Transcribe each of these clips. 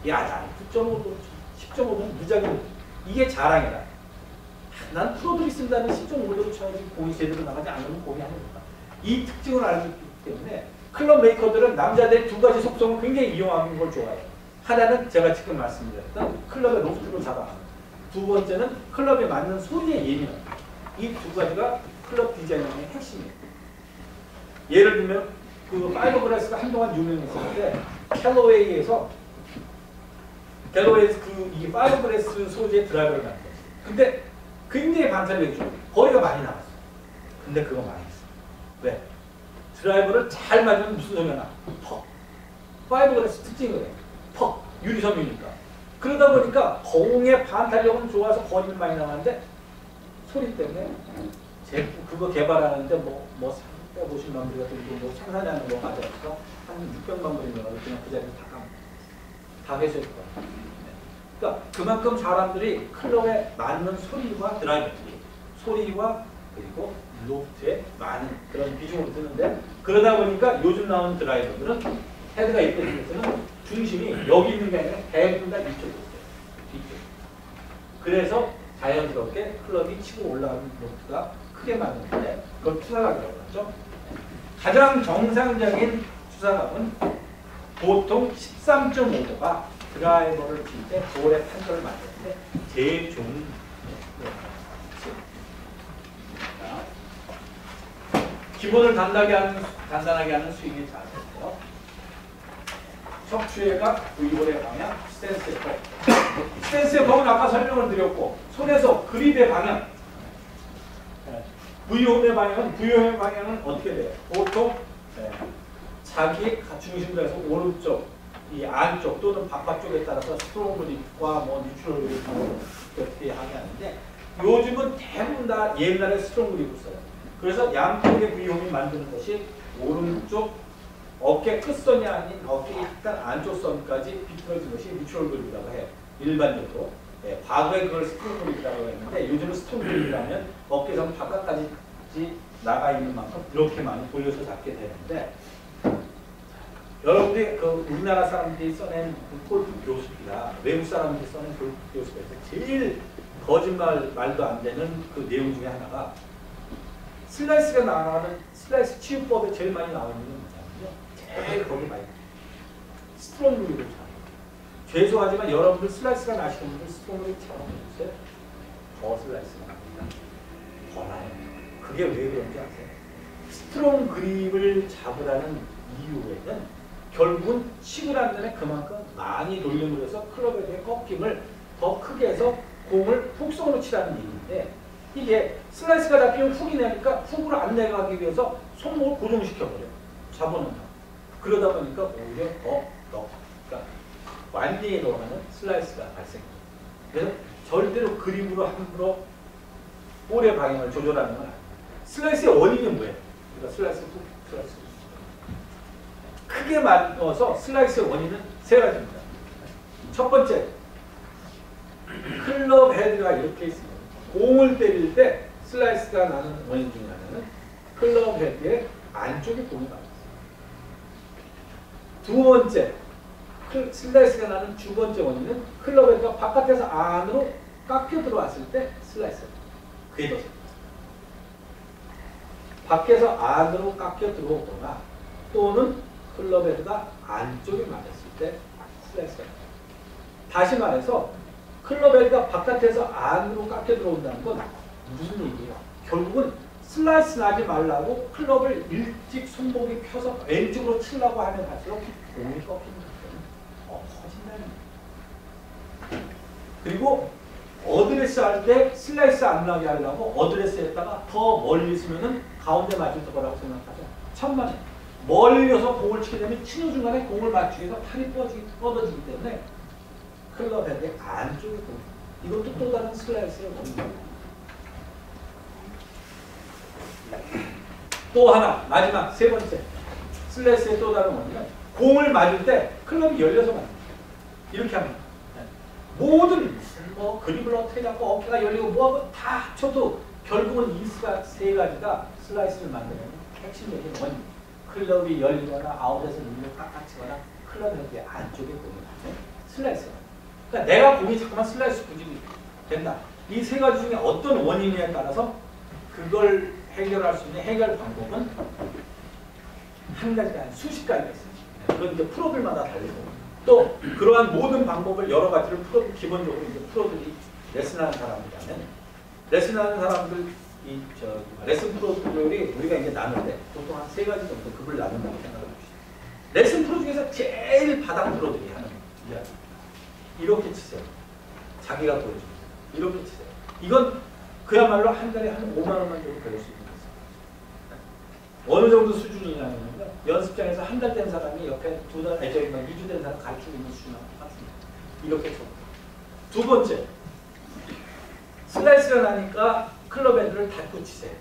야, 9.5도, 10.5도는 무지하게 이게 자랑이다. 난 프로들이 쓴다는 10.5도로 쳐야지 공이 제대로 나가지 않으면 공이 아닙니다. 이 특징을 알고 있기 때문에 클럽 메이커들은 남자들의 두 가지 속성을 굉장히 이용하는 걸 좋아해요. 하나는 제가 지금 말씀드렸던 클럽의 로프트를 잡아가는, 두 번째는 클럽에 맞는 소리에 예민합니다. 이 두 가지가 클럽 디자이너의 핵심이에요. 예를 들면 그 파이버그라스가 한동안 유명했었는데 캘러웨이에서 이 파이버그라스 소재의 드라이버를 만들었어요. 근데 굉장히 반사력이 좋아요. 거리가 많이 나왔어요. 근데 그거 많이 했어요. 왜? 드라이버를 잘 맞으면 무슨 소리가 나? 퍽. 파이버그라스 특징이 그래요. 퍽. 유리섬유니까. 그러다 보니까 공의 반사력은 좋아서 거리는 많이 나왔는데 소리 때문에 그거 개발하는데 뭐 350만 불 같은 거 생산하는 거 가져와서 한 600만 불인가 그냥 그 자리를 다 회수했을 거예요. 그러니까 그만큼 사람들이 클럽에 맞는 소리와 드라이버들이 소리와 그리고 로프트에 많은 그런 비중을 두는데, 그러다 보니까 요즘 나오는 드라이버들은 헤드가 예뻐지면서는 중심이 여기 있는 게 아니라 대부분 다 이쪽으로 있어요. 이쪽. 그래서 자연스럽게 클럽이 치고 올라가는 로프트가 크게 맞는데 그걸 투사각이라고 하죠. 가장 정상적인 투사각은 보통 13.5도가 드라이버를 칠 때 볼의 판결을 만드는데 제일 좋은 기본을 단단하게 하는 스윙의 자세예요. 척추회가 V볼의 방향, 스탠스의 법. 스탠스의 법은 아까 설명을 드렸고, 손에서 그립의 방향, V홈의 방향은 어떻게 돼요? 보통 자기 중심으로 해서 오른쪽, 이 안쪽 또는 바깥쪽에 따라서 스트롱 그립과 뉴트럴 그립을 어떻게 하냐는데, 요즘은 대부분 다 옛날에 스트롱 그립을 써요. 그래서 양쪽의 V홈이 만드는 것이 오른쪽 어깨 끝선이 아닌 어깨 약간 안쪽 선까지 비틀어진 것이 뉴트럴 그립이라고 해요. 일반적으로. 과거에 그걸 스트롱 그립이라고 했는데 요즘은 스트롱 그립이라면 어깨선 바깥까지 나가 있는 만큼 이렇게 많이 돌려서 잡게 되는데, 여러분들이 그 우리나라 사람들이 써낸 그 골프 교습이나 외국 사람들이 써낸 골프 교습에서 제일 말도 안 되는 그 내용 중에 하나가 슬라이스가 나가는 슬라이스 치유법에 제일 많이 나와 있는 건 뭐냐면요. 제일 거기 많이 스트롱 그립을 잘. 죄송하지만 여러분들 슬라이스가 나시는 분들 스트롱 그립 잘 해주세요. 더 슬라이스가 납니다. 더 나요. 그게 왜 그런지 아세요? 스트롱 그립을 잡으라는 이유에는 결국은 치고 난 전에 그만큼 많이 돌려물어서 클럽에 대한 꺾임을 더 크게 해서 공을 훅성으로 치라는 얘기인데, 이게 슬라이스가 잡히면 훅이 나니까 훅으로 안 내가기 위해서 손목을 고정시켜버려요. 잡아놓는다. 그러다 보니까 오히려 그러니까 완전히 돌아가는 슬라이스가 발생해요. 그래서 절대로 그립으로 함부로 볼의 방향을 조절하는 건 아니에요. 슬라이스의 원인이 뭐예요? 그러니까 슬라이스 훅, 슬라이스 훅. 크게 말해서 슬라이스의 원인은 세 가지입니다. 첫 번째, 클럽 헤드가 이렇게 있습니다. 공을 때릴 때 슬라이스가 나는 원인 중에 하나는 클럽 헤드의 안쪽에 공이 맞았어요. 두 번째, 슬라이스가 나는 두 번째 원인은 클럽 헤드가 바깥에서 안으로 깎여 들어왔을 때 슬라이스. 그게 더 밖에서 안으로 깎여 들어오거나 또는 클럽 헤드가 안쪽에 맞았을 때 슬라이스가 나요. 다시 말해서 클럽 헤드가 바깥에서 안으로 깎여 들어온다는 건 무슨 얘기예요? 결국은 슬라이스 나지 말라고 클럽을 일찍 손목에 펴서 왼쪽으로 치려고 하면 할수록 공이 꺾이는 것들은 커진다는 거예요. 그리고 어드레스 할 때 슬라이스 안 나게 하려고 어드레스에다가 더 멀리 있으면은 가운데 맞을 거라고 생각하죠. 천만에. 멀리서 공을 치게 되면 치는 중간에 공을 맞추기 위해서 팔이 뻗어지기 때문에 클럽 헤드의 안쪽에 공. 이것도 또 다른 슬라이스의 원인입니다. 또 하나, 마지막 세 번째. 슬라이스의 또 다른 원인은 공을 맞을 때 클럽이 열려서 맞습니다. 이렇게 합니다. 모든 그립을 어떻게 잡고 어깨가 열리고 뭐하고 다 합쳐도 결국은 이 세 가지가 슬라이스를 만드는 핵심적인 원인. 클럽이 열리거나 아웃에서 눈을 깎아치거나 클럽 헤드의 안쪽에 공이 맞는 슬라이스가. 그러니까 내가 공이 자꾸만 슬라이스 구질이 된다. 이 세 가지 중에 어떤 원인에 따라서 그걸 해결할 수 있는 해결 방법은 한 가지가 아니라 수십 가지가 있어요. 그건 이제 프로들마다 다르고 또 그러한 모든 방법을 여러 가지를 프로 기본적으로 이제 프로들이 레슨하는 사람이라면 레슨하는 사람들 이 레슨 프로들이 우리가 이제 나누는데 보통 한 세 가지 정도 급을 나눈다고 생각해 봅시다. 레슨 프로 중에서 제일 바닥 프로들이 하는 이야기. 이렇게 치세요. 자기가 보여줍니다. 이렇게 치세요. 이건 그야말로 한 달에 한 5만 원만 정도 배울 수 있는 거예요. 어느 정도 수준이냐면요. 연습장에서 한 달 된 사람이 옆에 2달, 2주 된 사람 가르치고 있는 수준하고 같습니다. 이렇게 쳐. 두 번째, 슬라이스가 나니까 클럽 헤드를 닫고 치세요.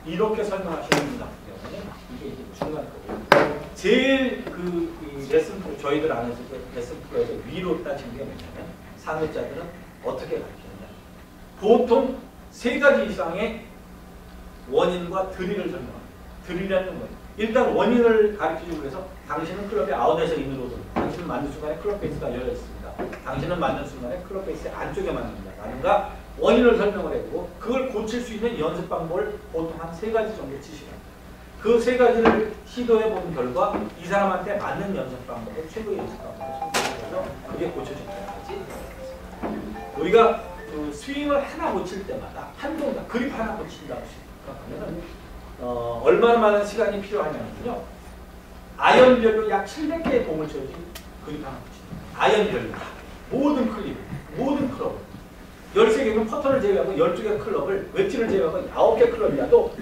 이렇게 설명하시는 분 같은 경우는 이게 이제 중간 거고요. 제일 이 레슨 프로, 저희들 안에서 레슨 프로에서 위로 따지는 게 뭐냐면 상업자들은 어떻게 가르치느냐. 보통 세 가지 이상의 원인과 드릴을 설명합니다. 드릴이라는 거예요. 일단 원인을 가르치기 위해서 당신은 클럽의 아웃에서 인으로 돌립니다. 당신은 맞는 순간에 클럽 베이스가 열려 있습니다. 당신은 맞는 순간에 클럽 베이스 안쪽에 맞는다. 라는가 원인을 설명을 해주고 그걸 고칠 수 있는 연습 방법을 보통 한 세 가지 정도 치시랍니다. 그 세 가지를 시도해 본 결과 이 사람한테 맞는 연습 방법을 최고의 연습 방법을 선택해서 그게 고쳐진다든지 우리가 그 스윙을 하나 고칠 때마다 한 동작, 그립 하나 고친다고 생각하면 얼마나 많은 시간이 필요하냐면요. 아이언별로 약 700개의 공을 쳐야지 그립 하나 고친다. 아이언별로 모든 클립, 모든 클럽 13개면 퍼터를 제외하고 12개 클럽을 웨지를 제외하고 9개 클럽이라도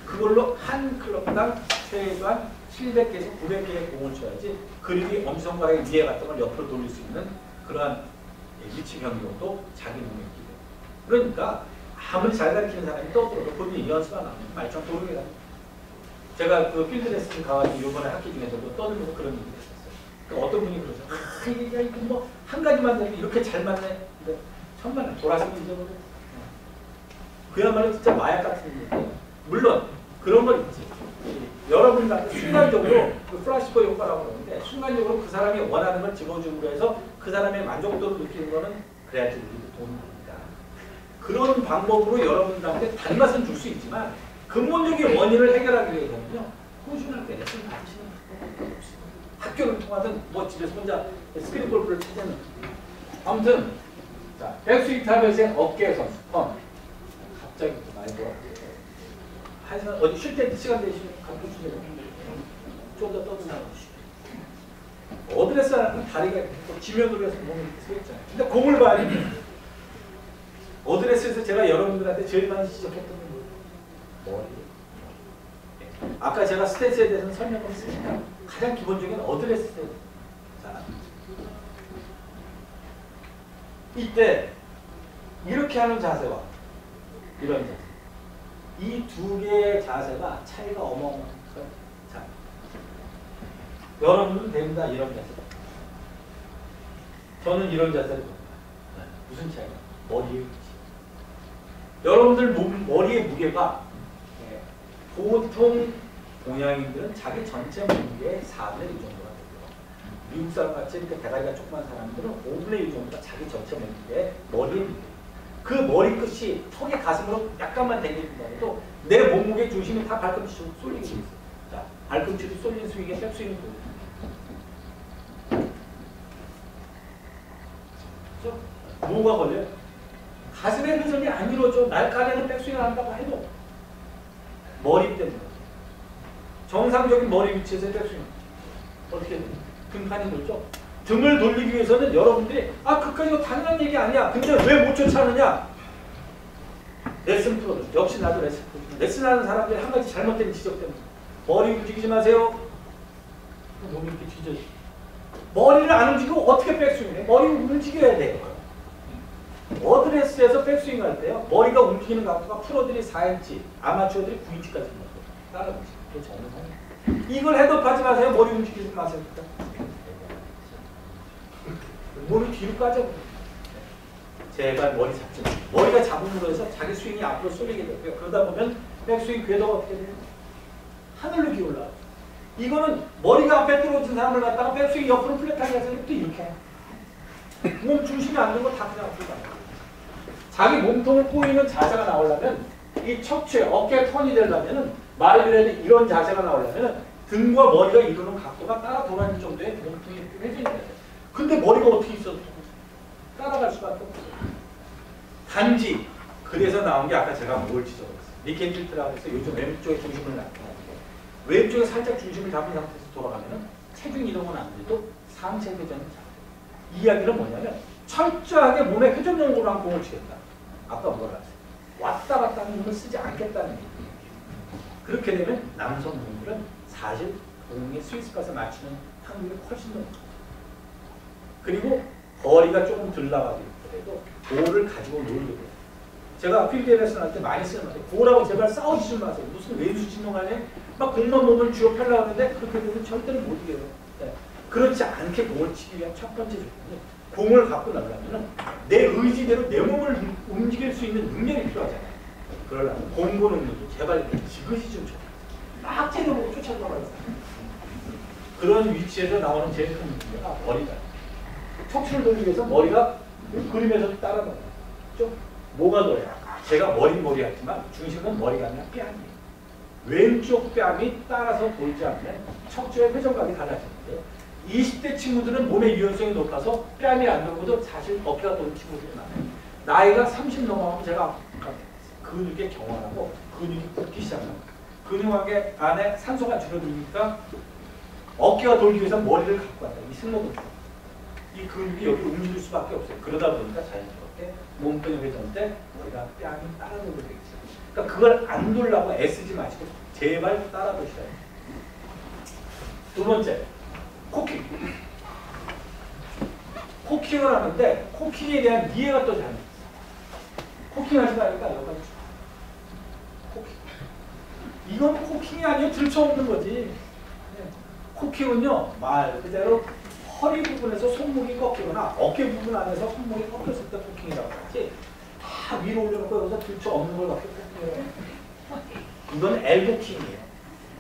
그걸로 한 클럽당 최소한 700개에서 900개의 공을 쳐야지 그립이 엄지손가락의 위에 같은 걸 옆으로 돌릴 수 있는 그러한 위치 변경도 자기 몸에 있게 돼요. 그러니까 아무리 잘 가르치는 사람이 떠들어도 본인이 연습 안 하면 말짱 도르게 됩니다. 제가 그 필드 레슨 가가지고 이번에 학기 중에서도 떠들면서 그런 얘기를 했었어요. 그러니까 어떤 분이 그러죠. 이게 뭐 한 가지만 되면 이렇게 잘 맞네. 근데 천만에 돌아서면 잊어버려. 그야말로 진짜 마약 같은 일인데 물론 그런 건 있지. 여러분들한테 순간적으로 그 플라시포 효과라고 그러는데 순간적으로 그 사람이 원하는 걸 집어주고 해서 그 사람의 만족도를 느끼는 거는 그래야지 우리도 도움이 됩니다. 그런 방법으로 여러분들한테 단맛은 줄 수 있지만 근본적인 원인을 해결하기 위해서는요. 꾸준하게 레슨 받으시는 방법이 없어요. 학교를 통하든 뭐 집에서 혼자 스크린 골프를 찾는 아무튼 자, 백스윙 타겟의 어깨 선수 갑자기 또 많이 돌아가요. 하지만 어디 쉴 때 시간 되시면 가끔 주세요. 좀 더 떠들어 주시고. 어드레스 하는 다리가 또 지면으로 해서 몸이 서 있잖아요. 근데 공을 봐야 돼요. 어드레스에서 제가 여러분들한테 제일 많이 지적했던 건 뭐예요? 머리. 아까 제가 스탠스에 대해서는 설명을 했으니까 가장 기본적인 어드레스 스탠스. 자, 이때 이렇게 하는 자세와 이런 자세. 이 두 개의 자세가 차이가 어마어마해요. 자, 여러분은 됩니다. 이런 자세. 저는 이런 자세를 봅니다. 무슨 차이가? 머리의 위치. 여러분들 머리의 무게가 보통 동양인들은 자기 전체 무게의 4분의 1 정도가 되고요. 미국 사람 같이 이렇게 대가리가 조그만 사람들은 5분의 1 정도가 자기 전체 무게의 머리의 무게. 그 머리끝이 턱의 가슴으로 약간만 당긴다 해도 내 몸무게 중심이 다 발꿈치로 쏠리게 돼 있어요. 자, 발꿈치로 쏠린 스윙에 백스윙을 보여줍니다. 뭐가 걸려요? 가슴의 회전이 안 이루어져. 날간에는 백스윙을 한다고 해도 머리 때문에. 정상적인 머리 위치에서의 백스윙 어떻게 돼요? 등판이 돌죠? 등을 돌리기 위해서는 여러분들이 그까지 이거 당연한 얘기 아니야. 근데 왜 못 쫓아하느냐? 레슨 프로들. 역시 나도 레슨 프로. 레슨하는 사람들이 한 가지 잘못된 지적 때문에 머리 움직이지 마세요. 몸이 이렇게 뒤져. 머리를 안 움직이고 어떻게 백스윙을 해? 머리 움직여야 돼요. 어드레스에서 백스윙 할 때요. 머리가 움직이는 각도가 프로들이 4인치, 아마추어들이 9인치까지 따라오지. 그게 정상이에요. 이걸 헤드업하지 마세요. 머리 움직이지 마세요. 머리 뒤로 까져. 제발 머리 잡지 마. 머리가 잡음으로 해서 자기 스윙이 앞으로 쏠리게 되고요. 그러다 보면 백스윙 궤도가 어떻게 돼요? 하늘로 기울어요. 이거는 머리가 앞에 떨어진 사람을 갖다가 백스윙 옆으로 플랫하게 해서 또 이렇게 해요. 몸 중심이 안 되는 거 다 그냥 앞으로 가요. 자기 몸통을 꼬이는 자세가 나오려면 이 척추에 어깨 턴이 되려면은 말 그대로 이런 자세가 나오려면은 등과 머리가 이루는 각도가 따라 돌아가는 정도의 몸통이 회전이 돼요. 근데 머리가 어떻게 있어? 따라갈 수밖에 없어요. 단지 그래서 나온 게 아까 제가 뭘 지적했어요. 리켄필트라고 해서 요즘 왼쪽에 중심을 나타나는데 왼쪽에 살짝 중심을 잡은 상태에서 돌아가면은 체중 이동은 안 돼도 상체 회전은 잘. 이 이야기는 뭐냐면 철저하게 몸에 회전용으로 한 공을 치겠다. 아까 뭐라 했어요? 왔다 갔다 하는 힘을 쓰지 않겠다는 얘기예요. 그렇게 되면 남성분들은 사실 공의 스위스팟에 맞추는 확률이 훨씬 높아요. 그리고 거리가 조금 덜 나가도 있더라도 볼을 가지고 놀게 돼요. 제가 필드에 레슨할 때 많이 쓰는 말이에요. 볼하고 제발 싸우지 좀 마세요. 무슨 왼수 진동하네? 막 공만 몸을 쥐어 펴려고 하는데 그렇게 되면 절대로 못 이겨요. 네. 그렇지 않게 공을 치기 위한 첫 번째 조건이 공을 갖고 나가려면 내 의지대로 내 몸을 움직일 수 있는 능력이 필요하잖아요. 그러려면 공부 능력도 제발 지그시 좀 줘. 막 째려보고 쫓아가버렸어요. 그런 위치에서 나오는 제일 큰 문제가 머리다. 척추를 돌리기 위해서 머리가 그림에서 따라가요. 좀 뭐가 더해요? 제가 머리 하지만 중심은 머리가 아니라 뺨이에요. 왼쪽 뺨이 따라서 돌지 않으면 척추의 회전각이 달라지는데 20대 친구들은 몸의 유연성이 높아서 뺨이 안 돌고도 사실 어깨가 도는 친구들이 많아요. 나이가 30 넘어가면 제가 근육의 경화하고 근육이 붓기 시작합니다. 근육하게 안에 산소가 줄어들니까 어깨가 돌기 위해서 머리를 갖고 왔다. 이 승모근. 이 근육이 여기 움직일 수밖에 없어요. 그러다 보니까 자연스럽게 몸통의 회전 때 머리가 뺨이 따라 돌게 되겠죠. 그러니까 그걸 안 돌라고 애쓰지 마시고 제발 따라 도시라. 두 번째, 코킹. 코킹을 하는데 코킹에 대한 이해가 또 잘못됐어요. 코킹 하지 말니까 여기까지 코킹. 이건 코킹이 아니에요. 들쳐없는 거지. 코킹은요, 말 그대로 허리 부분에서 손목이 꺾이거나 어깨 부분 안에서 손목이 꺾였을 때 코킹이라고 하지. 다 위로 올려놓고 여기서 들쳐없는 걸 갖고 코킹이라고 해요. 이건 엘보킹이에요.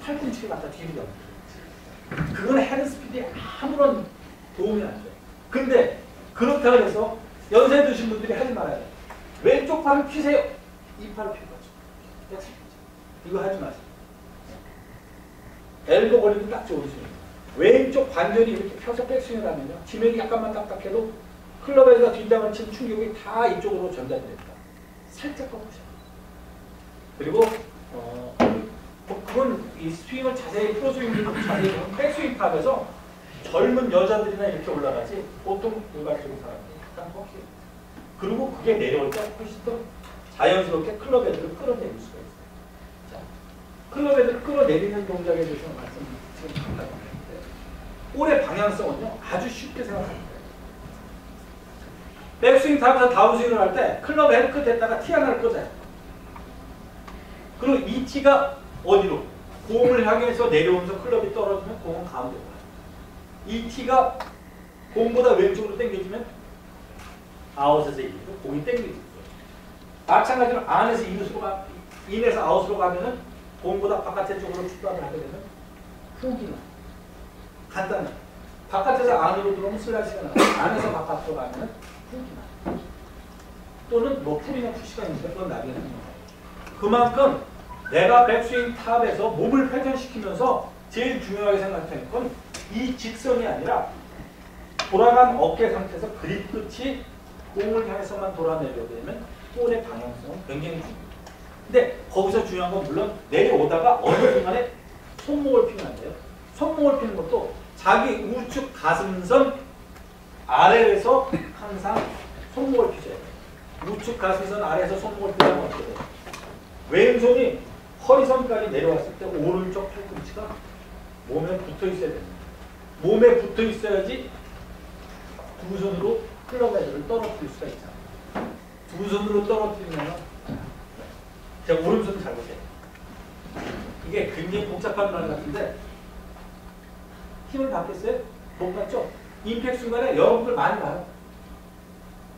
팔꿈치를 갖다 뒤로 잡는. 그건 헤드스피드에 아무런 도움이 안 돼요. 근데 그렇다고 해서 연세 드신 분들이 하지 말아야 돼요. 왼쪽 팔을 피세요. 이 팔을 피고 가죠. 이거 하지 마세요. 엘보 걸리면 딱 좋은 스윙. 왼쪽 관절이 이렇게 펴서 백스윙을 하면요. 지면이 약간만 딱딱해도 클럽에서 뒷땅을 친 충격이 다 이쪽으로 전달이 됩니다. 살짝 꺾으셔요. 그리고 그건 이 스윙을 자세히 프로스윙을 자세히 보면 백스윙 탑에서 젊은 여자들이나 이렇게 올라가지 보통 일반적인 사람들이 약간 꺾여요. 그리고 그게 내려올 때 훨씬 더 자연스럽게 클럽 헤드를 끌어내릴 수가 있어요. 자, 클럽 헤드를 끌어내리는 동작에 대해서 말씀 지금 잠깐 드렸는데 볼의 방향성은요 아주 쉽게 생각하면 돼요. 백스윙 탑에서 다운스윙을 할 때 클럽 헤드 끝에다가 티 하나를 꽂아요. 그리고 이 티가 어디로? 공을 향해서 내려오면서 클럽이 떨어지면 공은 가운데로 가요. 이 티가 공보다 왼쪽으로 당겨지면 아웃에서 인으로 공이 당겨지죠. 마찬가지로 안에서 인에서 아웃으로 가면은 공보다 바깥의 쪽으로 출발을 하게 되면 훅이 나. 간단해. 바깥에서 안으로 들어오면 슬라이스가 나요. 안에서 바깥으로 가면 훅이 나. 또는 뭐 풀이나 푸시가 있는데 그건 나중에 하는 거예요. 그만큼 내가 백스윙 탑에서 몸을 회전시키면서 제일 중요하게 생각하는 건 이 직선이 아니라 돌아간 어깨 상태에서 그립 끝이 공을 향해서만 돌아내려고 되면 볼의 방향성은 굉장히 중요해요. 근데 거기서 중요한 건 물론 내려오다가 어느 순간에 손목을 피면 안 돼요. 손목을 피는 것도 자기 우측 가슴선 아래에서 항상 손목을 피셔야 돼요. 우측 가슴선 아래에서 손목을 피면 어떻게 돼요? 왼손이 허리선까지 내려왔을 때 오른쪽 팔꿈치가 몸에 붙어 있어야 됩니다. 몸에 붙어 있어야지 두 손으로 클럽 헤드를 떨어뜨릴 수가 있잖아요. 두 손으로 떨어뜨리면 제가 오른손 잘 보세요. 이게 굉장히 복잡한 말 같은데 힘을 받겠어요? 못 받죠? 임팩트 순간에 여러분들 많이 봐요.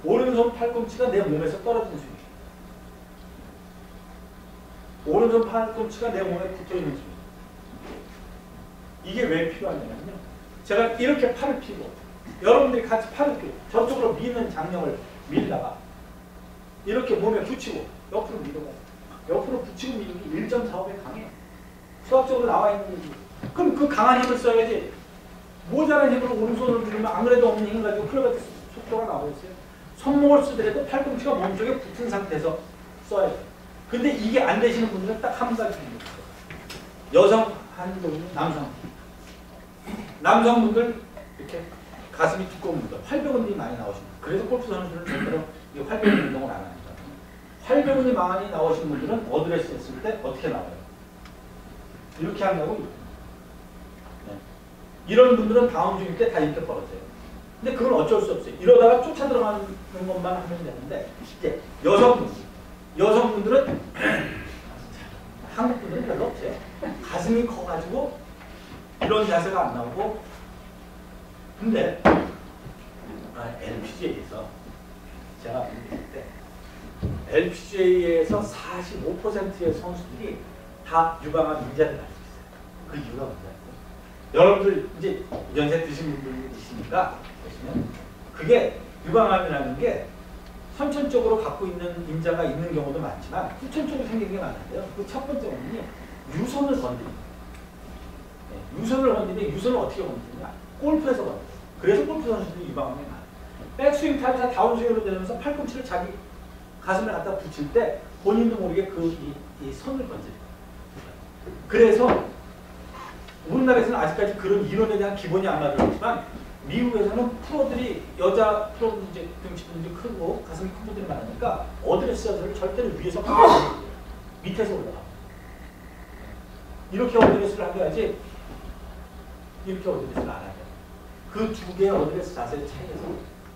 오른손 팔꿈치가 내 몸에서 떨어지는 순간. 오른손 팔꿈치가 내 몸에 붙어있는 순간. 이게 왜 필요하냐면요. 제가 이렇게 팔을 피고 여러분들이 같이 팔을 저쪽으로 미는 장력을 밀다가 이렇게 몸에 붙이고 옆으로 밀어가요. 옆으로 붙이고 밀기 1.45배 강해. 수학적으로 나와 있는 얘기. 그럼 그 강한 힘을 써야지. 모자란 힘으로 오른손을 누르면 아무래도 없는 힘을 가지고 클럽의 속도가 나오겠어요. 손목을 쓰더라도 팔꿈치가 몸쪽에 붙은 상태에서 써야 돼요. 근데 이게 안 되시는 분들은 딱 한 가지 있어요. 여성 한 분은 남성. 남성분들 이렇게 가슴이 두꺼운 분들, 활배근이 많이 나오십니다. 그래서 골프 선수들은 절대로 이 활배근 운동을 안 합니다. 활배근이 많이 나오신 분들은 어드레스 했을 때 어떻게 나와요? 이렇게 한다고. 네. 이런 분들은 다음 중일 때 다 이렇게 벌어져요. 근데 그건 어쩔 수 없어요. 이러다가 쫓아 들어가는 것만 하면 되는데 이제 여성분들은 한국 분들은 별로 없어요. 가슴이 커가지고 이런 자세가 안 나오고. 근데 LPGA에서 제가 볼 때 LPGA에서 45%의 선수들이 다 유방암 인자를 가지고 있어요. 그 이유가 뭔가요? 여러분들 이제 연세 드신 분들이 있으니까 보시면 그게 유방암이라는 게 선천적으로 갖고 있는 인자가 있는 경우도 많지만 후천적으로 생기는 게 많은데요. 그 첫 번째 원인이 유선을 건드립니다. 네, 유선을 건드리는데 유선을 어떻게 건드리냐? 골프에서 건드려요. 그래서 골프 선수들이 유방암이 많아요. 백스윙 타임에서 다운스윙으로 되면서 팔꿈치를 자기 가슴에 갖다 붙일 때 본인도 모르게 이 선을 건드려요. 그래서 우리나라에서는 아직까지 그런 이론에 대한 기본이 안 만들어졌지만 미국에서는 프로들이 여자 프로 이제 등치분들이 크고 가슴이 큰 분들이 많으니까 어드레스를 절대로 위에서 밑에서 올라가. 이렇게 어드레스를 하셔야지 이렇게 어드레스를 안 하죠. 그 두 개의 어드레스 자세의 차이에서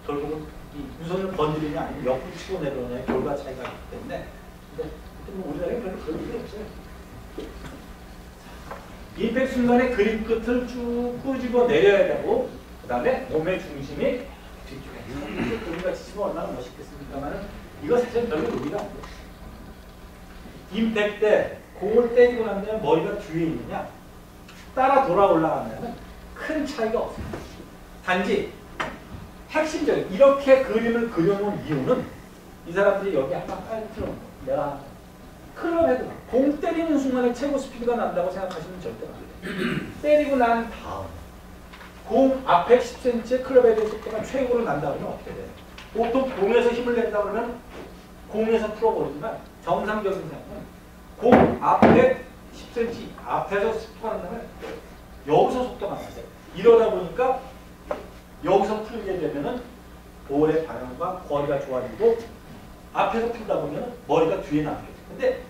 결국은 이 유선을 건드리냐 아니면 옆으로 치고 내려오냐의 결과 차이가 있기 때문에 근데 뭐 우리나라에 별로 그런 필요 없어요. 임팩트 순간에 그립 끝을 쭉 끄집어 내려야 되고 그 다음에 몸의 중심이 뒤쪽에 그림같이 치면 얼마나 멋있겠습니까만 이거 사실 별로 의미가 없어요. 임팩트 때 공을 때리고 난 다음에 머리가 뒤에 있느냐 따라 돌아 올라가면 큰 차이가 없습니다. 단지 핵심적인 이렇게 그림을 그려놓은 이유는 이 사람들이 여기 한방 깔 틀어놓은 거 내가 클럽헤드 공 때리는 순간에 최고 스피드가 난다고 생각하시면 절대 안 돼요. 때리고 난 다음 공 앞에 10cm의 클럽헤드의 속도가 최고로 난다 그러면 어떻게 돼요? 보통 공에서 힘을 낸다 그러면 공에서 풀어버리지만 정상적인 사람은 공 앞에 10cm 앞에서 속도가 난다면 여기서 속도가 나요. 이러다 보니까 여기서 풀게 되면은 볼의 방향과 거리가 좋아지고 앞에서 풀다 보면 머리가 뒤에 남게 돼요. 근데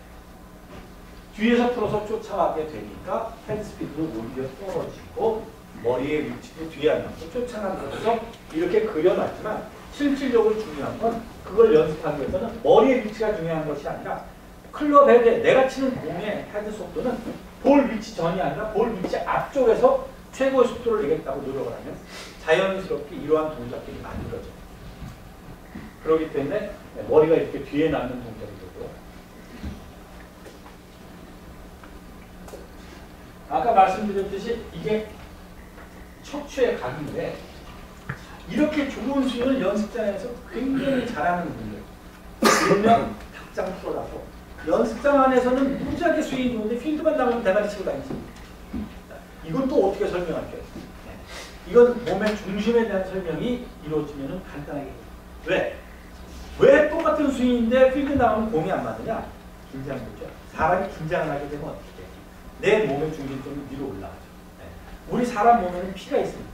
뒤에서 풀어서 쫓아가게 되니까 헤드 스피드도 오히려 떨어지고 머리의 위치도 뒤에 안 남고 쫓아가면서 이렇게 그려놨지만 실질적으로 중요한 건 그걸 연습하기 위해서는 머리의 위치가 중요한 것이 아니라 클럽 헤드에 내가 치는 공의 헤드 속도는 볼 위치 전이 아니라 볼 위치 앞쪽에서 최고의 속도를 내겠다고 노력을 하면 자연스럽게 이러한 동작들이 만들어져요. 그렇기 때문에 머리가 이렇게 뒤에 남는 동작이 되고요. 아까 말씀드렸듯이 이게 척추의 각인데 이렇게 좋은 스윙을 연습장에서 굉장히 잘하는 분들 일명 탁장 프로라고 연습장 안에서는 무지하게 스윙이 좋은데 필드만 나가면 대가리 치고 다니지. 이건 또 어떻게 설명할게요? 이건 몸의 중심에 대한 설명이 이루어지면 간단하게 왜 똑같은 스윙인데 필드 나가면 공이 안 맞느냐? 긴장되죠. 사람이 긴장을 하게 되면 어떻게 돼요? 내 몸의 중심점이 위로 올라가죠. 우리 사람 몸에는 피가 있습니다.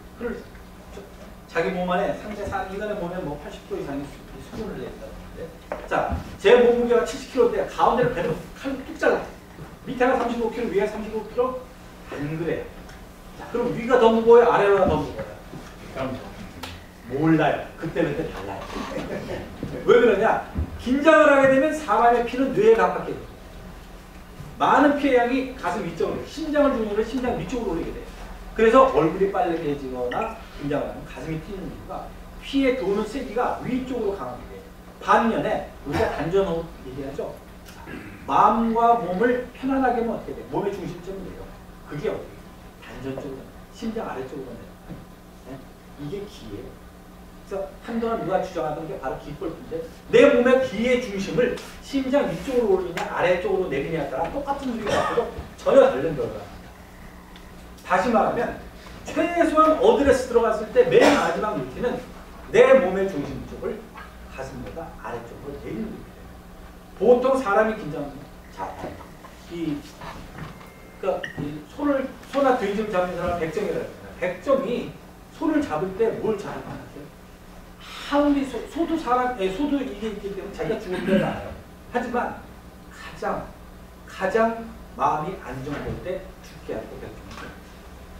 자기 몸 안에 상대 인간의 몸에 뭐 80% 이상의 수분을 낸다는데 자, 제 몸무게가 70kg인데 가운데를 배로 칼로 뚝 잘라. 밑에가 35kg, 위에 35kg? 안 그래요. 자, 그럼 위가 더 무거워요? 아래가 더 무거워요? 그럼 몰라요. 그때 달라요. 왜 그러냐? 긴장을 하게 되면 사람의 피는 뇌에 가깝게 돼요. 많은 피의 양이 가슴 위쪽으로, 심장을 중심으로 심장 위쪽으로 올리게 돼요. 그래서 얼굴이 빨개지거나 긴장을 하면 가슴이 뛰는 이유가 피의 도는 세기가 위쪽으로 강하게 돼요. 반면에 우리가 단전호흡 얘기하죠. 마음과 몸을 편안하게 하면 어떻게 돼요? 몸의 중심점이 돼요. 그게 어떻게 단전 쪽으로, 심장 아래쪽으로 내요. 네? 이게 기예요. 그래서 한동안 누가 주장하던 게 바로 기골프인데 내 몸의 기의 중심을 심장 위쪽으로 올리냐 아래쪽으로 내리냐에 따라 똑같은 수익이 나도 전혀 다른 결과가 납니다. 다시 말하면 최소한 어드레스 들어갔을 때 맨 마지막 루틴은 내 몸의 중심 쪽을 가슴보다 아래쪽으로 내리는 겁니다. 보통 사람이 긴장하면 그러니까 소나 등 좀 잡는 사람 백정이라고 해요. 백정이 소를 잡을 때 뭘 잘 알아요? 아무리 소도 소도 이게 있기 때문에 자기가 죽을 때는 알아요. 하지만 가장 마음이 안정될 때 죽게 할 때 백정이에요.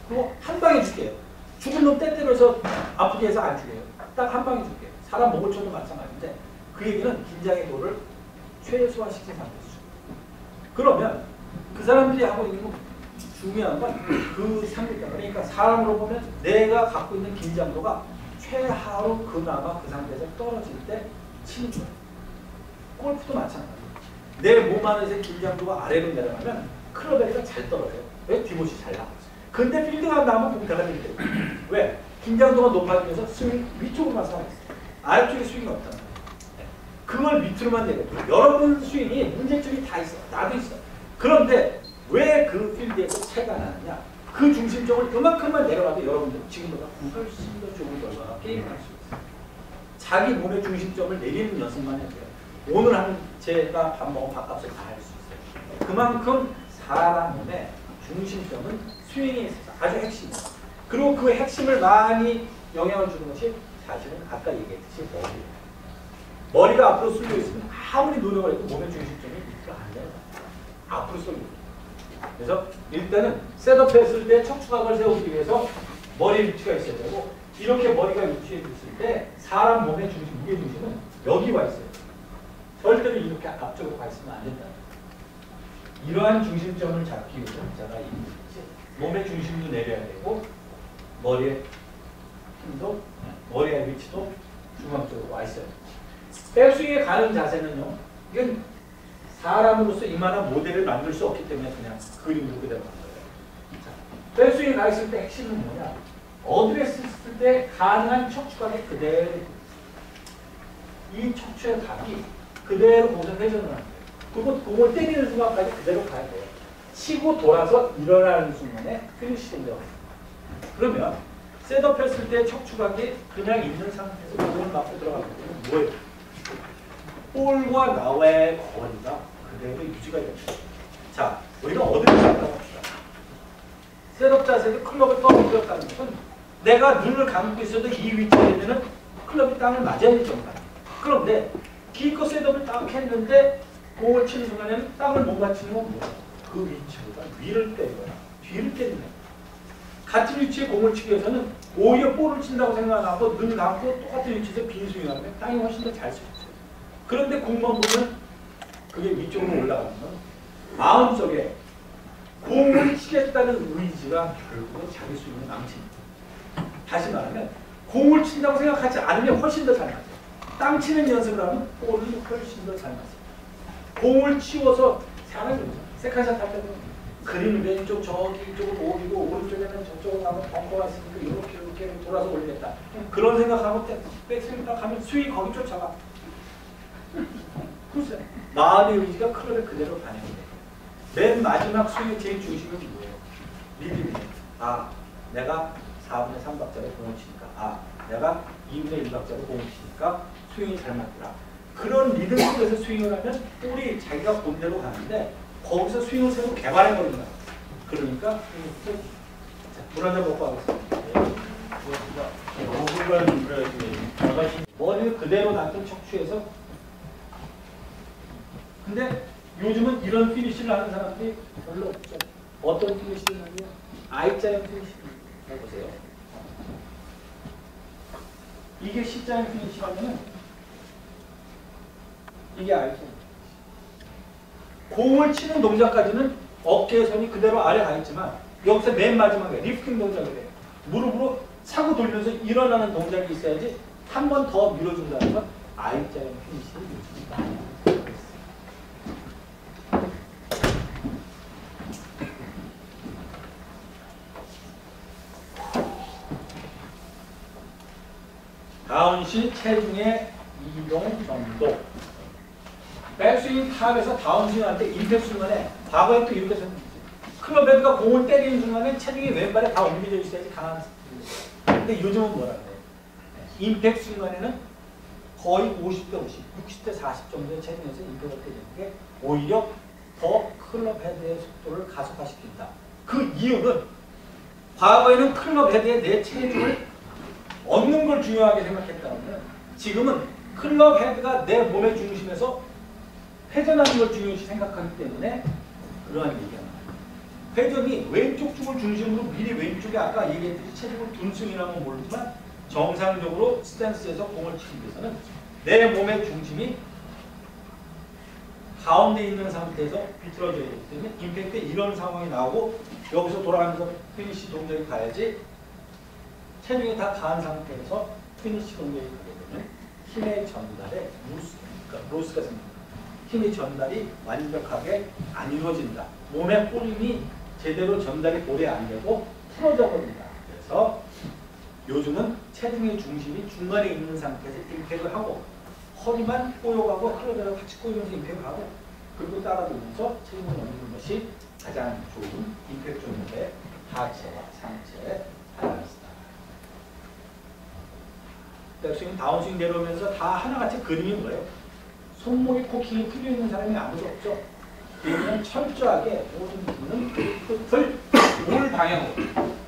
그리고 한 방에 죽게요. 죽은 놈 때때려서 아프게 해서 안 죽여요. 딱 한 방에 죽게요. 사람 목을 쳐도 마찬가지인데 그 얘기는 긴장의 도를 최소화시킨 상태에서 죽여요. 그러면 그 사람들이 하고 있는 건 중요한 건 그 상태다. 그러니까 사람으로 보면 내가 갖고 있는 긴장도가 최하로 그나마 그 상태에서 떨어질 때 치는 거예요. 골프도 마찬가지예요. 내 몸 안에서 긴장도가 아래로 내려가면 클럽에서 잘 떨어져요. 왜? 디봇이 잘 나가죠. 근데 필드가 나오면 공타가 되기 때문에. 왜? 긴장도가 높아지면서 스윙 위쪽으로만 살아있어요. 아래쪽에 스윙이 없단 말이에요. 그걸 밑으로만 내려요. 여러분 스윙이 문제점이 다 있어요. 나도 있어요. 그런데 왜 그 필드에서 차이가 나느냐? 그 중심점을 그만큼만 내려가도 여러분들 지금보다 훨씬 더 좋은 결과가 게임을 할 수 있어요. 자기 몸의 중심점을 내리는 연습만 해도 돼요. 오늘 하는 제가 밥 먹은 밥값을 다 할 수 있어요. 그만큼 사람 몸의 중심점은 스윙에 있어서 아주 핵심이에요. 그리고 그 핵심을 많이 영향을 주는 것이 사실은 아까 얘기했듯이 머리예요. 머리가 앞으로 쏠려 있으면 아무리 노력을 해도 몸의 중심점이 밑으로 안 내려가요. 앞으로 쏠려 있어요. 그래서 일단은 셋업했을 때 척추각을 세우기 위해서 머리 위치가 있어야 되고 이렇게 머리가 위치해 있을 때 사람 몸의 중심, 무게 중심은 여기 와 있어요. 절대로 이렇게 앞쪽으로 가 있으면 안 된다. 이러한 중심점을 잡기 위해서 제가 몸의 중심도 내려야 되고 머리의 힘도 머리의 위치도 중앙쪽으로 와 있어요. 백스윙에 가는 자세는요. 이건 사람으로서 이만한 모델을 만들 수 없기 때문에 그냥 그림으로 그대로 간 거예요. 백스윙에 가 있을 때 핵심은 뭐냐? 어드레스 했을 때 가능한 척추각이 그대로 이 척추의 각이 그대로 거기서 회전을 하는 거예요. 그리고 공을 때리는 순간까지 그대로 가야 돼요. 치고 돌아서 일어나는 순간에 피니시 된다고 해요. 그러면 셋업 했을 때 척추각이 그냥 있는 상태에서 공을 맞고 들어가는 건 뭐예요? 볼과 나와의 거리가 그대로 유지가 됩니다. 자, 우리가 어디를 잡다고 합시다. 셋업 자세에서 클럽을 떨어뜨렸다는 것은 내가 눈을 감고 있어도 이 위치에 있는 클럽이 땅을 맞아야 될 정도다. 그런데 기껏 셋업을 딱 했는데 공을 치는 순간에는 땅을 못 맞추는 건 뭐야? 그 위치보다 위를 때리거나 뒤를 때리는 거야. 같은 위치에 공을 치기 위해서는 오히려 볼을 친다고 생각하고 눈 감고 똑같은 위치에서 빈스윙하면 땅이 훨씬 더 잘 수 있어요. 그런데 공만 보면 그게 위쪽으로 올라가는 건 마음속에 공을 치겠다는 의지가 결국은 자기 스윙을 망칩니다. 다시 말하면 공을 친다고 생각하지 않으면 훨씬 더 잘 맞아요. 땅 치는 연습을 하면 볼은 훨씬 더 잘 맞아요. 공을 치워서 사람이 세컨샷 할 때는 그림 왼쪽 저기 이쪽으로 오기고 오른쪽에는 저쪽으로 가면 벙커가 있으니까 이렇게 돌아서 올리겠다. 그런 생각하고 백스윙 딱 하면 스윙이 거기 쫓아가. 글쎄, 마음의 의지가 클럽에 그대로 반영돼요. 맨 마지막 스윙의 제일 중심은 뭐예요? 리듬이에요. 아, 내가 4분의 3박자로 공을 치니까, 아, 내가 2분의 1박자로 공을 치니까 스윙이 잘 맞더라. 그런 리듬 속에서 스윙을 하면 볼이 자기가 본대로 가는데 거기서 스윙을 새로 개발해버리는 거야. 그러니까 물 한잔 먹고 하겠습니다. 머리를 그대로 놨던 척추에서 근데 요즘은 이런 피니시를 하는 사람들이 별로 없죠. 어떤 피니시를 하냐면 I자형 피니시 해보세요. 이게 C자형 피니시라면 이게 I자형. 공을 치는 동작까지는 어깨의 선이 그대로 아래 가 있지만 여기서 맨 마지막에 리프팅 동작을 해요. 무릎으로 차고 돌면서 일어나는 동작이 있어야지 한 번 더 밀어준다는 건 I자형 피니시를 요즘 많이 하고 있어요. 다운시 체중의 이동 정도. 백스윙 탑에서 다운스윙할 때 임팩트 순간에 과거에 또 이렇게 생겼지. 클럽 헤드가 공을 때리는 순간에 체중이 왼발에 다 옮겨져 있어야지 강한 스피드. 근데 요즘은 뭐라 그래? 임팩트 순간에는 거의 50대 50, 60대 40 정도의 체중에서 임팩트가 되는 게 오히려 더 클럽 헤드의 속도를 가속화시킨다. 그 이유는 과거에는 클럽 헤드에 내 체중을 얻는 걸 중요하게 생각했다면 지금은 클럽 헤드가 내 몸의 중심에서 회전하는 걸 중요시 생각하기 때문에 그러한 얘기가 나와요. 회전이 왼쪽 축을 중심으로 미리 왼쪽에 아까 얘기했듯이 체중을 둔 스윙이라면 모르지만 정상적으로 스탠스에서 공을 치기 위해서는 내 몸의 중심이 가운데 있는 상태에서 비틀어져야 되기 때문에 임팩트에 이런 상황이 나오고 여기서 돌아가면서 피니시 동작이 가야지 체중이 다 가한 상태에서 피니시 동작이 가게 되면 힘의 전달에 로스가 생깁니다. 힘의 전달이 완벽하게 안 이루어진다. 몸의 꼬림이 제대로 전달이 볼에 안 되고 풀어져 버린다. 그래서 요즘은 체중의 중심이 중간에 있는 상태에서 임팩을 하고 허리만 꼬여가고 클럽이랑 같이 꼬이면서 임팩을 하고 그리고 따라들면서 체중을 넣는 것이 가장 좋은 임팩트 조절의 하체와 상체의 밸런스다. 백스윙, 다운스윙 내려오면서 다 하나같이 그림이 뭐예요? 손목에 코킹이 풀려 있는 사람이 아무도 없죠. 그러면 철저하게 모든 부분은 끝을 볼 방향으로,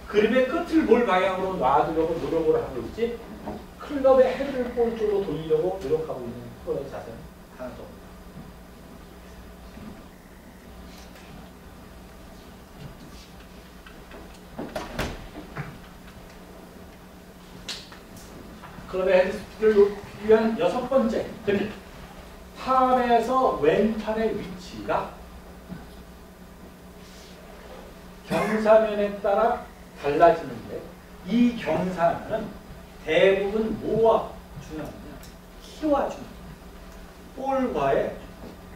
그림의 끝을 볼 방향으로 놔두려고 노력을 하고 있지 클럽의 헤드를 볼 쪽으로 돌리려고 노력하고 있는 프로의 자세는 하나도 없다. 클럽의 헤드 스피드를 높이기 위한 6번째 드릴. 탑에서 왼팔의 위치가 경사면에 따라 달라지는데 이 경사면은 대부분 뭐와 중요하냐? 키와 중요합니다. 볼과의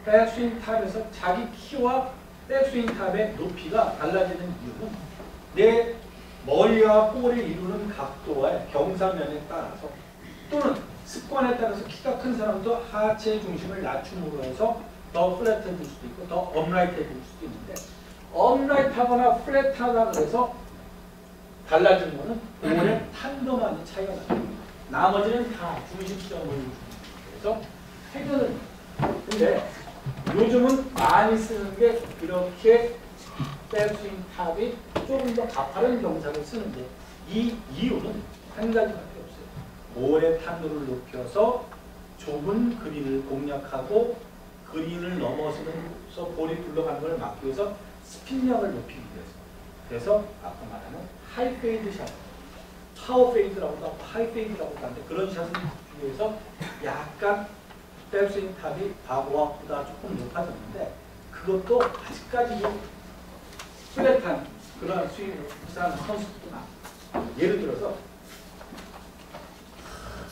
백스윙 탑에서 자기 키와 백스윙 탑의 높이가 달라지는 이유는 내 머리와 볼이 이루는 각도와의 경사면에 따라서 또는 습관에 따라서 키가 큰 사람도 하체 중심을 낮춤으로 해서 더 플랫해질 수도 있고 더 업라이트해질 수도 있는데 업라이트하거나 플랫하다 그래서 달라지는 거는 볼의 탄도만이 차이가 납니다. 나머지는 다 중심점을 그래서 회전을 근데 요즘은 많이 쓰는 게 이렇게 백스윙 탑이 조금 더 가파른 경사를 쓰는데 이 이유는 한 가지밖에 없어요. 볼의 탄도를 높여서 좁은 그린을 공략하고 그린을 넘어서면서 볼이 굴러가는 걸 막기 위해서 스핀력을 높이기 위해서. 그래서 아까 말하는 하이 페이드 샷, 파워 페이드라고도 하고 하이 페이드라고도 하는데 그런 샷을 주기 위해서 약간 백스윙 탑이 과거보다 조금 높아졌는데 그것도 아직까지 플랫한 그런 스윙으로 구사하는 선수도 많아요. 예를 들어서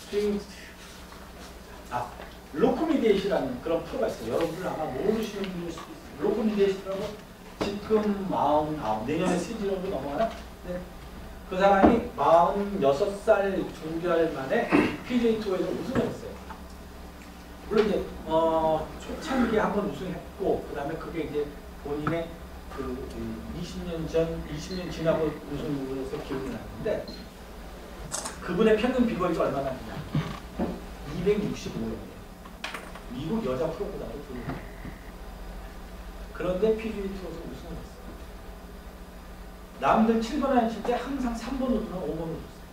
스윙 로코미데이시라는 그런 프로가 있어요. 여러분들 아마 모르시는 분일 수도 있어요. 로코미데이시라고 지금 49, 내년에 시즌으로 넘어가나? 네. 그 사람이 46살 2개월 만에 PGA 투어에서 우승을 했어요. 물론 이제 초창기에 한번 우승했고 그 다음에 그게 이제 본인의 그 20년 지나고 우승을 해서 기억이 나는데 그분의 평균 비거리가 얼마나 되냐? 265예요. 미국 여자 프로보다도 더 높아요. 그런데 PGA 투어에서 우승을 했어요. 남들 7번 안 칠 때 항상 3번 우드나 5번 우드 쳤어요.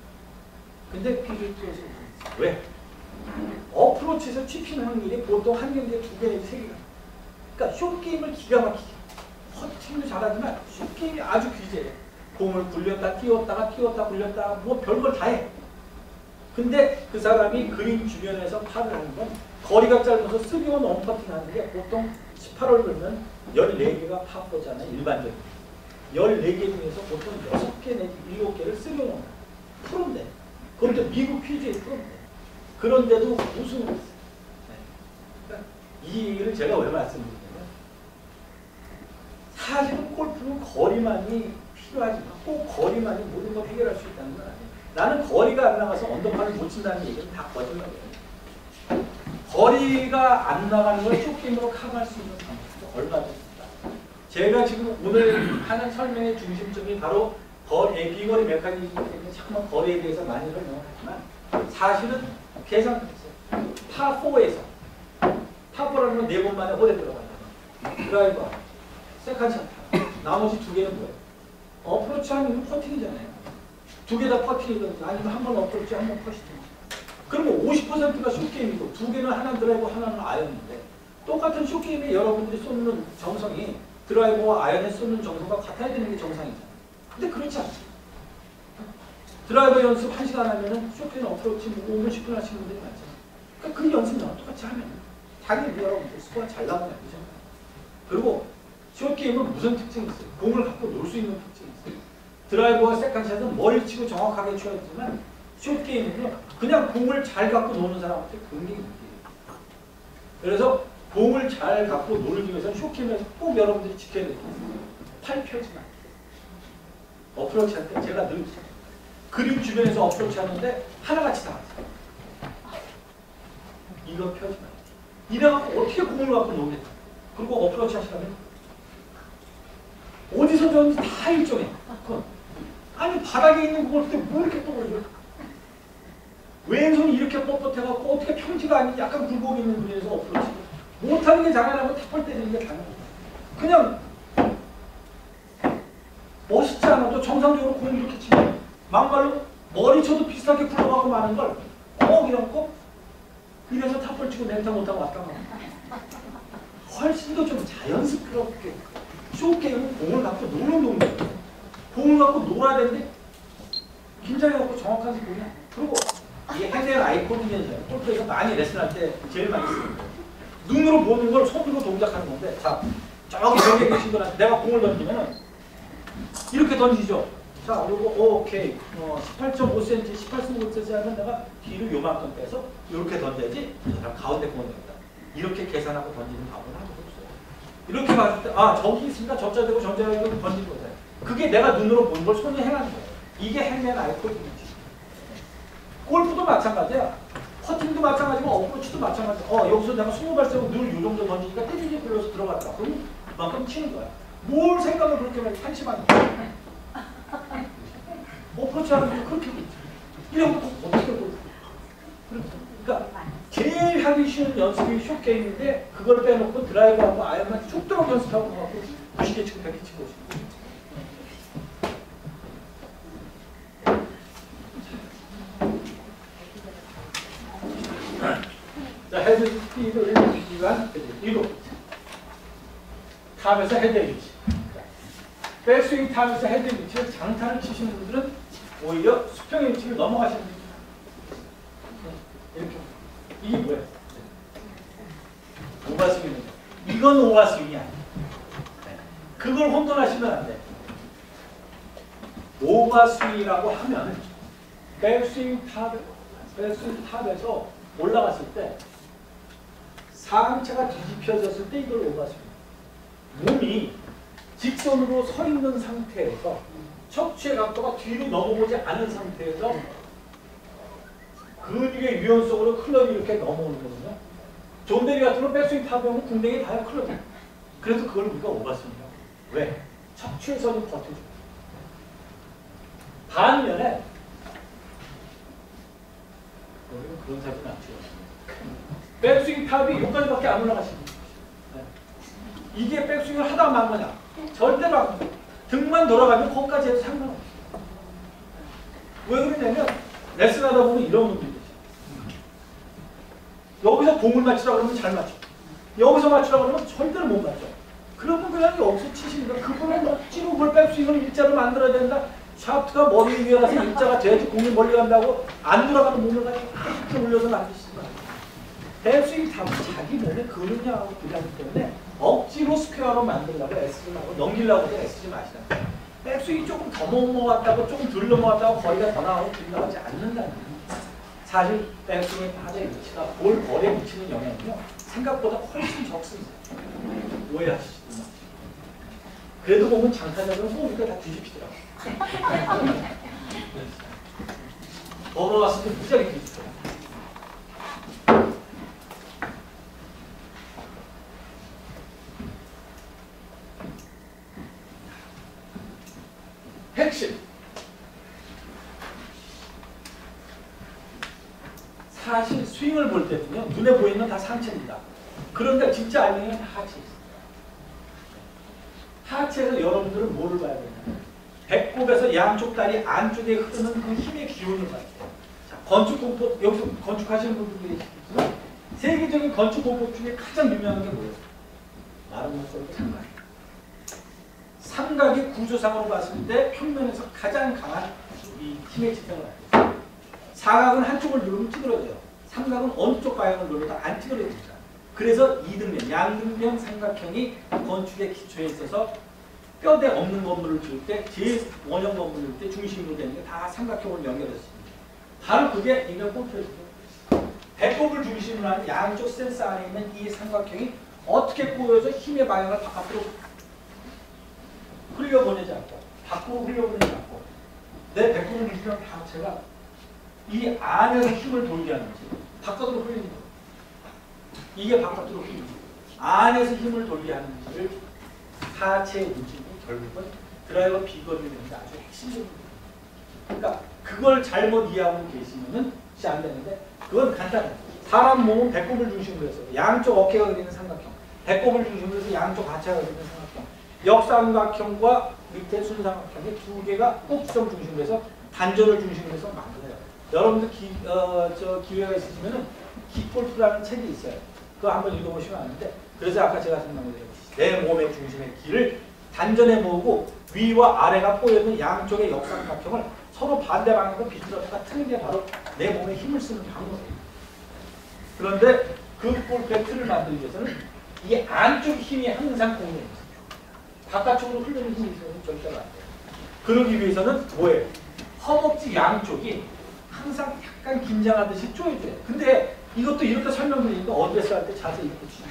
근데 PGA 투어에서 우승했어요. 왜? 어프로치에서 치피는 확률이 보통 한 경기에 2개 내지 3개가. 그러니까 숏게임을 기가 막히게. 퍼팅도 잘하지만 숏게임이 아주 귀재해요. 공을 굴렸다 띄웠다가 굴렸다가 뭐 별걸 다 해. 근데 그 사람이 그린 주변에서 팔을 하는 건 거리가 짧아서 3온 원퍼팅 하는 게 보통 18홀 걸면 14개가 파4잖아요. 일반적으로. 14개 중에서 보통 6개 내지 7개를 3온 원퍼팅. 프로인데. 그런데 미국 PGA 프로인데. 그런데도 우승을 했어요. 그러니까 이 얘기를 제가 왜 말씀드리냐면 사실은 골프는 거리만이 필요하지만 꼭 거리만이 모든 걸 해결할 수 있다는 건 아니에요. 나는 거리가 안 나가서 언더파를 못 친다는 얘기는 다 거짓말이에요. 거리가 안 나가는 걸 쇼게임으로 커버할 수 있는 방법도 얼마든지 있다. 제가 지금 오늘 하는 설명의 중심점이 바로 비거리 메커니즘이기 때문에 잠깐만 거리에 대해서 많이 설명을 하지만 사실은 계산했어요. 파4에서 파4라는 건 4번 만에 홀에 들어간다. 드라이버, 세컨샷, 나머지 2개는 뭐예요? 어프로치 아니면 퍼팅이잖아요. 2개 다 퍼팅이든지 아니면 한 번 어프로치 한 번 퍼시든지. 그러면 50%가 숏게임이고 2개는 하나는 드라이버 하나는 아이언인데 똑같은 숏게임에 여러분들이 쏘는 정성이 드라이버와 아이언에 쏘는 정성과 같아야 되는 게 정상이잖아요. 근데 그렇지 않죠. 드라이버 연습 1시간 하면은 숏게임 어프로치 5분 10분 하시는 분들이 많잖아요. 그러니까 그 연습만 똑같이 하면 당연히 여러분들 스코어가 잘 나오는 거죠. 그리고 숏게임은 무슨 특징이 있어요? 공을 갖고 놀 수 있는 특징이 있어요. 드라이버와 세컨샷은 머리를 치고 정확하게 쳐야 되지만 숏게임은요 그냥 공을 잘 갖고 노는 사람한테 굉장히 문제예요. 그래서 공을 잘 갖고 놀기 위해서는 숏게임에서 꼭 여러분들이 지켜야 돼요. 팔 펴지 마. 어프로치 할 때 제가 늘 그림 주변에서 어프로치 하는데 하나같이 다 하세요. 이거 펴지 마. 이래갖고 어떻게 공을 갖고 노겠다. 그리고 어프로치 하시려면 어디서 줬는지 다 일정해. 아니 바닥에 있는 공을 그때 뭐 이렇게 떠올려. 왼손이 이렇게 뻣뻣해갖고 어떻게 평지가 아닌 약간 굴곡이 있는 분에서 어프로치. 못하는 게 장난하고 탑볼 때리는 게 당연해. 그냥 멋있지 않아도 정상적으로 공을 이렇게 치면 막말로 머리 쳐도 비슷하게 굴러가고 마는 걸 꼭 이러고 이래서 탑볼 치고 멘탈 못하고 왔다 가고 훨씬 더 좀 자연스럽게 숏게임은 공을 갖고 노는 놈이에요. 공을 갖고 놀아야 되는데 긴장해갖고 정확한 스윙이 안 돼. 그리고 이 핸드앤 아이 코디네이션 골프에서 많이 레슨할 때 제일 많이 쓰는 거예요. 눈으로 보는 걸 손으로 동작하는 건데 자 저기 벽에 계신 분한테 내가 공을 던지면 이렇게 던지죠. 자 그리고 오케이 18.5cm 18.5cm 하면 내가 뒤로 요만큼 빼서 이렇게 던져야지 저 사람 가운데 공을 던진다. 이렇게 계산하고 던지는 방법은 아무도 없어요. 이렇게 봤을 때 아 저기 있으니까 접자되고 전자되고 던지는 거잖아요. 그게 내가 눈으로 보는 걸 손이 행하는 거예요. 이게 핸드앤 아이 코디네이션. 골프도 마찬가지야. 퍼팅도 마찬가지고 어프로치도 마찬가지야. 여기서 내가 20발세고 늘 이 정도 던지니까 떼지게 굴려서 들어갔다. 그럼 그만큼 치는 거야. 뭘 생각을 그렇게 많이 한심하는 거야. 어프로치 하는 게 그렇게 있지. 이러면 어떻게 골프. 그러니까 제일 하기 쉬운 연습이 숏게임인데 그걸 빼놓고 드라이버하고 아이언만 쭉 연습하고 가고 90개 치고 100개 치고 오시고. 자, 헤드 스피드를 위한 이동. 탑에서 헤드의 위치. 백스윙 탑에서 헤드의 위치를 장타를 치시는 분들은 오히려 수평의 위치를 넘어가시는 분들. 이렇게. 이게 뭐예요? 오버스윙입니다. 이건 오버스윙이 아니에요. 그걸 혼돈하시면 안 돼요. 오버스윙이라고 하면 백스윙 탑에서 올라갔을 때 상체가 뒤집혀졌을 때 이걸 오버스윙. 몸이 직선으로 서 있는 상태에서 척추의 각도가 뒤로 넘어오지 않은 상태에서 근육의 유연성으로 클럽이 이렇게 넘어오는 거거든요. 존 베리 같은 경우는 백스윙 탑이면 궁뎅이 다야 클럽이. 그래서 그걸 우리가 오버스윙이라고. 왜? 척추에서는 버텨줘. 반면에 여기는 그런 사진은 안 찍었습니다. 백스윙 탑이 여기까지밖에 안 올라가시는 거예요. 네. 이게 백스윙을 하다가 만 거냐? 절대로 안 돼요. 등만 돌아가면 거기까지 해도 상관없어요. 왜 그러냐면 레슨하다 보면 이런 분들이 있어요. 여기서 공을 맞추라고 그러면 잘 맞춰. 여기서 맞추라고 그러면 절대로 못 맞춰. 그러면 그냥 여기서 치시니까 그분은 억지로 그걸 백스윙을 일자로 만들어야 된다. 샤프트가 머리 위에 가서 일자가 돼야지 공이 멀리 간다고 안 돌아가는 몸을 가지고 이렇게 올려서 만드시는 거예요. 백스윙 탑은 자기 몸에 근육량하고 비례하기 때문에 억지로 스퀘어로 만들려고 애쓰지 하고 넘기려고 애쓰지 마시라. 백스윙이 조금 더 넘어갔다고 조금 덜 넘어갔다고 거리가 더 나가고 빗나가지 않는다는 거예요. 사실 백스윙의 탑의 위치가 볼 거리에 미치는 영향은요 생각보다 훨씬 적습니다. 오해하시지 마시고. 그래도 보면 장타자들은 꼭 이거 다 뒤집히더라고요. 걸어왔을 때 무지하게 비슷해요. 핵심. 사실 스윙을 볼 때는요, 눈에 보이는 건 다 상체입니다. 그런데 진짜 알맹이는 다 하체에 있습니다. 하체에서 여러분들은 뭐를 봐야 되냐면 배꼽에서 양쪽 다리 안쪽에 흐르는 그 힘의 기운을 봐야 돼요. 자, 건축공법, 여기서 건축하시는 분들이 계시겠지만 세계적인 건축공법 중에 가장 유명한 게 뭐예요? 말하는 것처럼 삼각이에요. 삼각의 구조상으로 봤을 때 평면에서 가장 강한 이 힘의 집행을 합니다. 사각은 한쪽을 누르면 찌그러져요. 삼각은 어느 쪽 방향을 눌러도 안 찌그러집니다. 그래서 이등변, 양등변 삼각형이 건축의 기초에 있어서 뼈대 없는 건물을 지을 때, 제일 원형 건물을 지을 때 중심으로 되는 게 다 삼각형을 연결했습니다. 바로 그게 인간 골프에서 배꼽을 중심으로 하는 양쪽 센서 안에 있는 이 삼각형이 어떻게 꼬여서 힘의 방향을 바깥으로 흘려보내지 않고, 밖으로 흘려보내지 않고, 내 배꼽을 중심으로 자체가 이 안에서 힘을 돌게 하는지 바깥으로 흘리는 거예요. 이게 바깥으로 흘리는 거예요. 안에서 힘을 돌게 하는지를 하체의 움직임이 결국은 드라이버 비거리를 내는데 아주 핵심적인 거예요. 그러니까 그걸 잘못 이해하고 계시면은 안 되는데, 그건 간단해요. 사람 몸은 배꼽을 중심으로 해서 양쪽 어깨가 그리는 삼각형, 배꼽을 중심으로 해서 양쪽 하체가 그리는 삼각형, 역삼각형과 밑에 순삼각형의 두 개가 꼭지점 중심으로 해서 단전을 중심으로 해서 만들어요. 여러분들 기회가 있으시면은 기골프라는 책이 있어요. 그거 한번 읽어보시면 아는데, 그래서 아까 제가 설명드렸듯이 내 몸의 중심의 기를 단전에 모으고 위와 아래가 꼬여있는 양쪽의 역삼각형을 서로 반대 방향으로 비틀어다가 트는 게 바로 내 몸에 힘을 쓰는 방법이에요. 그런데 그 골프의 틀을 만들기 위해서는 이 안쪽 힘이 항상 공유해 있어요. 바깥쪽으로 흐르는 힘이 있어서는 절대로 안 돼요. 그러기 위해서는 뭐예요? 허벅지 양쪽이 항상 약간 긴장하듯이 조여줘요. 근데 이것도 이렇게 설명드리니까 어드레스 할 때 자세히 이렇게 치죠.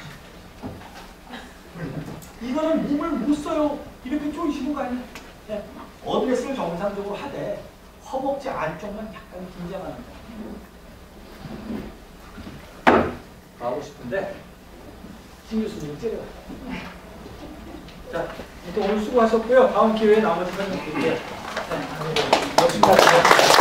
이거는 몸을 못 써요. 이렇게 조이시는 거 아니에요? 네. 어드레스를 정상적으로 하되 허벅지 안쪽만 약간 긴장하는 거예요. 가고 싶은데 신 교수님이 째려요. 자, 오늘 수고하셨고요. 다음 기회에 나머지 설명 드릴게요. 네, 열심히 하세요.